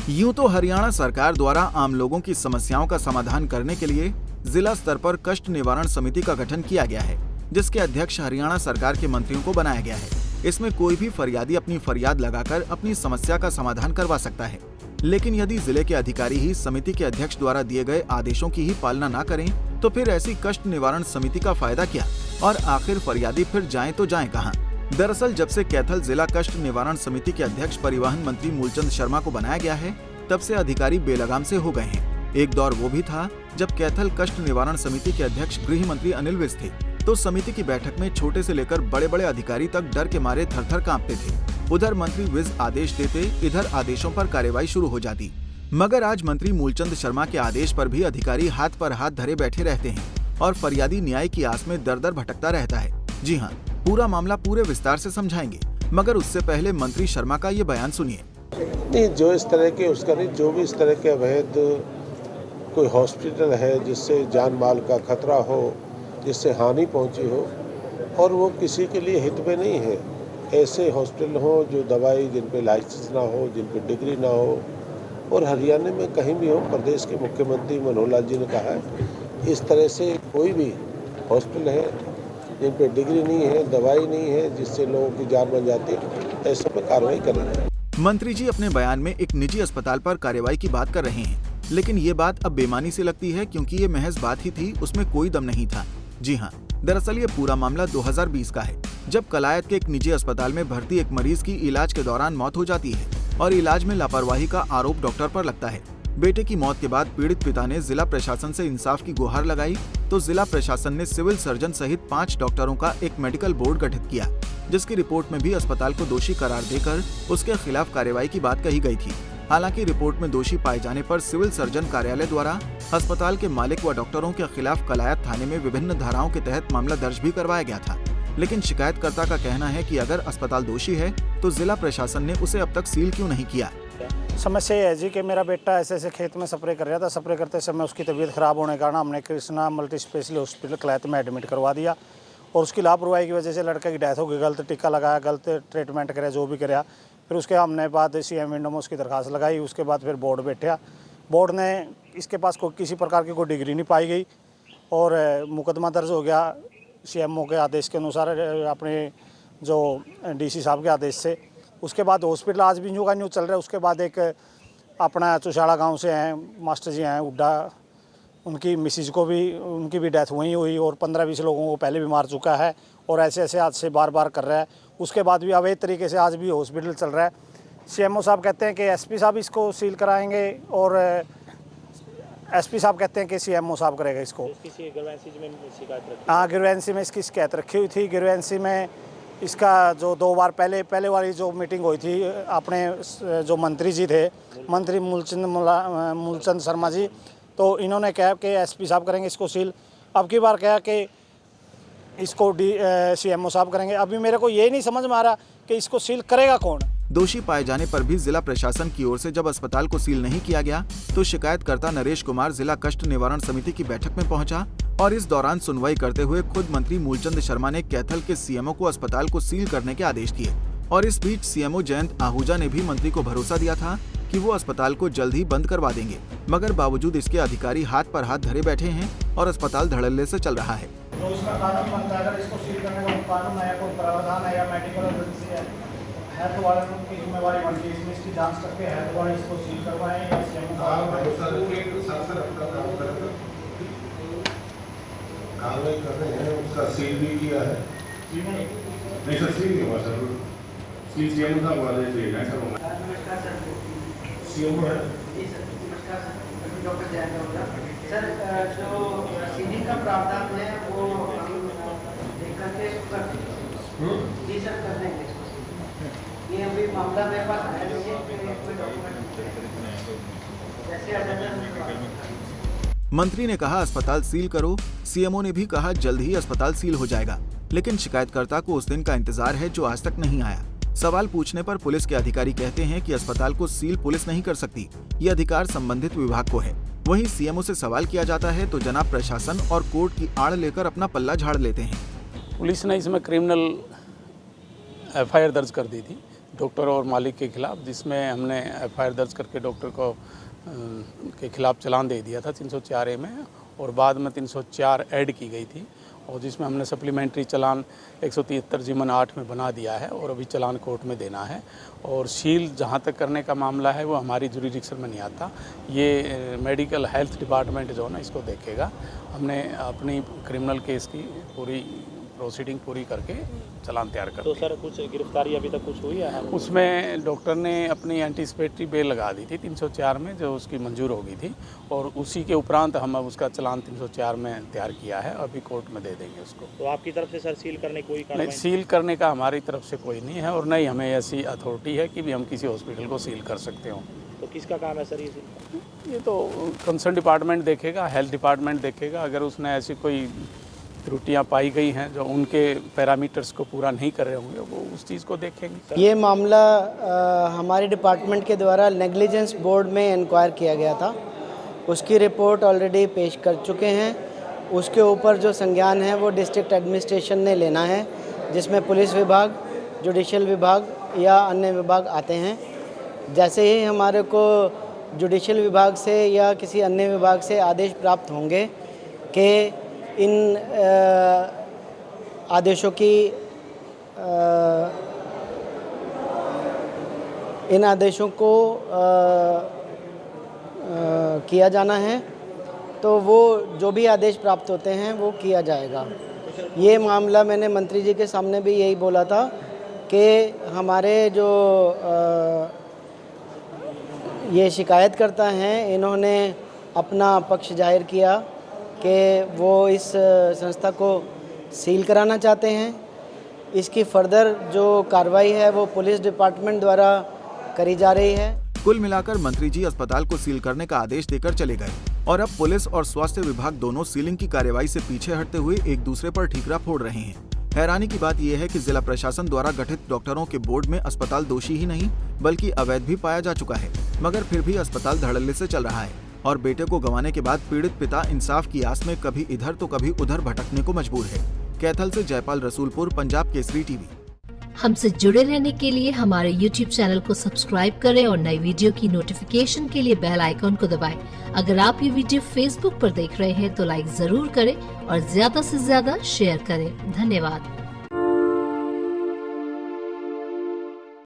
यूं तो हरियाणा सरकार द्वारा आम लोगों की समस्याओं का समाधान करने के लिए जिला स्तर पर कष्ट निवारण समिति का गठन किया गया है, जिसके अध्यक्ष हरियाणा सरकार के मंत्रियों को बनाया गया है। इसमें कोई भी फरियादी अपनी फरियाद लगाकर अपनी समस्या का समाधान करवा सकता है। लेकिन यदि जिले के अधिकारी ही समिति के अध्यक्ष द्वारा दिए गए आदेशों की ही पालना न करें, तो फिर ऐसी कष्ट निवारण समिति का फायदा क्या और आखिर फरियादी फिर जाएं तो जाएं कहां? दरअसल जब से कैथल जिला कष्ट निवारण समिति के अध्यक्ष परिवहन मंत्री मूलचंद शर्मा को बनाया गया है, तब से अधिकारी बेलगाम से हो गए हैं। एक दौर वो भी था जब कैथल कष्ट निवारण समिति के अध्यक्ष गृह मंत्री अनिल विज थे, तो समिति की बैठक में छोटे से लेकर बड़े बड़े अधिकारी तक डर के मारे थर-थर कांपते थे। उधर मंत्री विज आदेश देते, इधर आदेशों पर कार्रवाई शुरू हो जाती। मगर आज मंत्री मूलचंद शर्मा के आदेश पर भी अधिकारी हाथ पर हाथ धरे बैठे रहते हैं और फरियादी न्याय की आस में दर दर भटकता रहता है। जी हाँ, पूरा मामला पूरे विस्तार से समझाएंगे, मगर उससे पहले मंत्री शर्मा का ये बयान सुनिए। नहीं, जो इस तरह के उसका नहीं, जो भी इस तरह के अवैध कोई हॉस्पिटल है जिससे जान माल का खतरा हो, जिससे हानि पहुंची हो और वो किसी के लिए हित में नहीं है, ऐसे हॉस्पिटल हो जो दवाई जिन पे लाइसेंस ना हो, जिन पे डिग्री ना हो, और हरियाणा में कहीं भी हो। प्रदेश के मुख्यमंत्री मनोहर लाल जी ने कहा है इस तरह से कोई भी हॉस्पिटल है जिन पे डिग्री नहीं है, दवाई नहीं है, जिससे लोगों की जान बन जाती है, ऐसे पर कार्रवाई करेंगे। मंत्री जी अपने बयान में एक निजी अस्पताल पर कार्रवाई की बात कर रहे हैं, लेकिन ये बात अब बेमानी से लगती है क्योंकि ये महज बात ही थी, उसमें कोई दम नहीं था। जी हाँ, दरअसल ये पूरा मामला 2020 का है, जब कलायत के एक निजी अस्पताल में भर्ती एक मरीज की इलाज के दौरान मौत हो जाती है और इलाज में लापरवाही का आरोप डॉक्टर पर लगता है। बेटे की मौत के बाद पीड़ित पिता ने जिला प्रशासन से इंसाफ की गुहार लगाई, तो जिला प्रशासन ने सिविल सर्जन सहित 5 डॉक्टरों का एक मेडिकल बोर्ड गठित किया, जिसकी रिपोर्ट में भी अस्पताल को दोषी करार देकर उसके खिलाफ कार्रवाई की बात कही गई थी। हालांकि रिपोर्ट में दोषी पाए जाने पर सिविल सर्जन कार्यालय द्वारा अस्पताल के मालिक व डॉक्टरों के खिलाफ कलायत थाने में विभिन्न धाराओं के तहत मामला दर्ज भी करवाया गया था। लेकिन शिकायतकर्ता का कहना है कि अगर अस्पताल दोषी है तो जिला प्रशासन ने उसे अब तक सील क्यों नहीं किया। समस्या ये है जी कि मेरा बेटा ऐसे खेत में स्प्रे कर रहा था। स्प्रे करते समय उसकी तबीयत खराब होने के कारण हमने Krishna multi specialist hospital Kalayat में एडमिट करवा दिया और उसकी लापरवाही की वजह से लड़के की डेथ हो गई। गलत टीका लगाया, गलत ट्रीटमेंट कराया, जो भी कराया। फिर उसके हमने बाद CM विंडो में उसकी दरखास्त लगाई। उसके बाद फिर बोर्ड बैठा। बोर्ड ने इसके पास किसी प्रकार की कोई डिग्री नहीं पाई गई और मुकदमा दर्ज हो गया CMO के आदेश के अनुसार, अपने जो DC साहब के आदेश से। उसके बाद हॉस्पिटल आज भी न्यू का न्यू चल रहा है। उसके बाद एक अपना चुशाड़ा गांव से हैं मास्टर जी हैं उड्डा, उनकी मिसिज को भी, उनकी भी डेथ वहीं हुई और 15-20 लोगों को पहले भी मार चुका है और ऐसे आज से बार कर रहा है। उसके बाद भी अवैध तरीके से आज भी हॉस्पिटल चल रहा है। CMO साहब कहते हैं कि SP साहब इसको सील कराएंगे और SP साहब कहते हैं कि CMO साहब करेगा इसको। हाँ, गिरवेंसी में इसकी शिकायत रखी हुई थी। गिरवेंसी में इसका जो 2 बार पहले वाली जो मीटिंग हुई थी, अपने जो मंत्री जी थे, मंत्री मूलचंद शर्मा जी, तो इन्होंने कहा कि SP साहब करेंगे इसको सील। अब की बार कहा कि इसको CMO साहब करेंगे। अभी मेरे को ये नहीं समझ में आ रहा कि इसको सील करेगा कौन। दोषी पाए जाने पर भी जिला प्रशासन की ओर से जब अस्पताल को सील नहीं किया गया, तो शिकायतकर्ता नरेश कुमार जिला कष्ट निवारण समिति की बैठक में पहुंचा और इस दौरान सुनवाई करते हुए खुद मंत्री मूलचंद शर्मा ने कैथल के CMO को अस्पताल को सील करने के आदेश दिए। और इस बीच CMO जयंत आहूजा ने भी मंत्री को भरोसा दिया था कि वो अस्पताल को जल्द ही बंद करवा देंगे, मगर बावजूद इसके अधिकारी हाथ पर हाथ धरे बैठे हैं और अस्पताल धड़ल्ले से चल रहा है। तो इसका कानून बनता है, अगर इसको सील करने का कानून है, कोई प्रावधान है या मेडिकल एजेंसी है तो वाले की जिम्मेवारी बनती है इसमें इसकी जांच करके है तो वाले इसको सील करवाएं या कार्रवाई कर रहे हैं। उसका सील भी किया है। नहीं सर, सील नहीं हुआ सर। सील CM साहब वाले से है सर। CM है डॉक्टर जयंत होगा सर। जो सीलिंग का प्रावधान है वो देख करके जी सर कर देंगे। ये अभी मामला मेरे पास है नहीं है, कोई डॉक्यूमेंट जैसे मंत्री ने कहा अस्पताल सील करो, CMO ने भी कहा जल्द ही अस्पताल सील हो जाएगा, लेकिन शिकायतकर्ता को उस दिन का इंतजार है जो आज तक नहीं आया। सवाल पूछने पर पुलिस के अधिकारी कहते हैं कि अस्पताल को सील पुलिस नहीं कर सकती, ये अधिकार संबंधित विभाग को है। वहीं CMO से सवाल किया जाता है तो जनाब प्रशासन और कोर्ट की आड़ लेकर अपना पल्ला झाड़ लेते हैं। पुलिस ने इसमें क्रिमिनल FIR दर्ज कर दी थी, डॉक्टर और मालिक के खिलाफ, जिसमें हमने एफआईआर दर्ज करके डॉक्टर को के खिलाफ चालान दे दिया था 304A में, और बाद में 304 ऐड की गई थी, और जिसमें हमने सप्लीमेंट्री चालान 173 जीवन 8 में बना दिया है और अभी चालान कोर्ट में देना है। और सील जहाँ तक करने का मामला है वो हमारी जुरिडिक्शन में नहीं आता, ये मेडिकल हेल्थ डिपार्टमेंट जो है ना इसको देखेगा। हमने अपनी क्रिमिनल केस की पूरी प्रोसीडिंग पूरी करके चालान तैयार कर तो दिया। सर कुछ गिरफ्तारी अभी तक कुछ हुई है? उसमें डॉक्टर ने अपनी एंटीसिपेटरी बेल लगा दी थी 304 में, जो उसकी मंजूर हो गई थी, और उसी के उपरांत हम उसका चालान 304 में तैयार किया है, अभी कोर्ट में दे देंगे उसको। तो आपकी तरफ से सर सील करने की कोई नहीं, कार्रवाई? सील करने का हमारी तरफ से कोई नहीं है, और नहीं हमें ऐसी अथॉरिटी है कि भी हम किसी हॉस्पिटल को सील कर सकते हो। तो किसका काम है सर ये सील? ये तो कंसर्न डिपार्टमेंट देखेगा, हेल्थ डिपार्टमेंट देखेगा। अगर उसने ऐसी कोई त्रुटियां पाई गई हैं जो उनके पैरामीटर्स को पूरा नहीं कर रहे होंगे, वो उस चीज़ को देखेंगे। ये मामला हमारे डिपार्टमेंट के द्वारा नेग्लिजेंस बोर्ड में इंक्वायर किया गया था, उसकी रिपोर्ट ऑलरेडी पेश कर चुके हैं। उसके ऊपर जो संज्ञान है वो डिस्ट्रिक्ट एडमिनिस्ट्रेशन ने लेना है, जिसमें पुलिस विभाग, जुडिशल विभाग या अन्य विभाग आते हैं। जैसे ही हमारे को जुडिशल विभाग से या किसी अन्य विभाग से आदेश प्राप्त होंगे कि इन आदेशों की इन आदेशों को किया जाना है, तो वो जो भी आदेश प्राप्त होते हैं वो किया जाएगा। ये मामला मैंने मंत्री जी के सामने भी यही बोला था कि हमारे जो ये शिकायतकर्ता हैं, इन्होंने अपना पक्ष जाहिर किया कि वो इस संस्था को सील कराना चाहते हैं। इसकी फर्दर जो कार्रवाई है वो पुलिस डिपार्टमेंट द्वारा करी जा रही है। कुल मिलाकर मंत्री जी अस्पताल को सील करने का आदेश देकर चले गए, और अब पुलिस और स्वास्थ्य विभाग दोनों सीलिंग की कार्यवाही से पीछे हटते हुए एक दूसरे पर ठीकरा फोड़ रहे हैं। हैरानी की बात यह है कि जिला प्रशासन द्वारा गठित डॉक्टरों के बोर्ड में अस्पताल दोषी ही नहीं बल्कि अवैध भी पाया जा चुका है, मगर फिर भी अस्पताल धड़ल्ले से चल रहा है, और बेटे को गंवाने के बाद पीड़ित पिता इंसाफ की आस में कभी इधर तो कभी उधर भटकने को मजबूर है। कैथल से जयपाल रसूलपुर, पंजाब केसरी टीवी। हमसे जुड़े रहने के लिए हमारे YouTube चैनल को सब्सक्राइब करें और नई वीडियो की नोटिफिकेशन के लिए बेल आइकॉन को दबाएं। अगर आप ये वीडियो Facebook पर देख रहे हैं तो लाइक जरूर करें और ज्यादा से ज्यादा शेयर करें। धन्यवाद।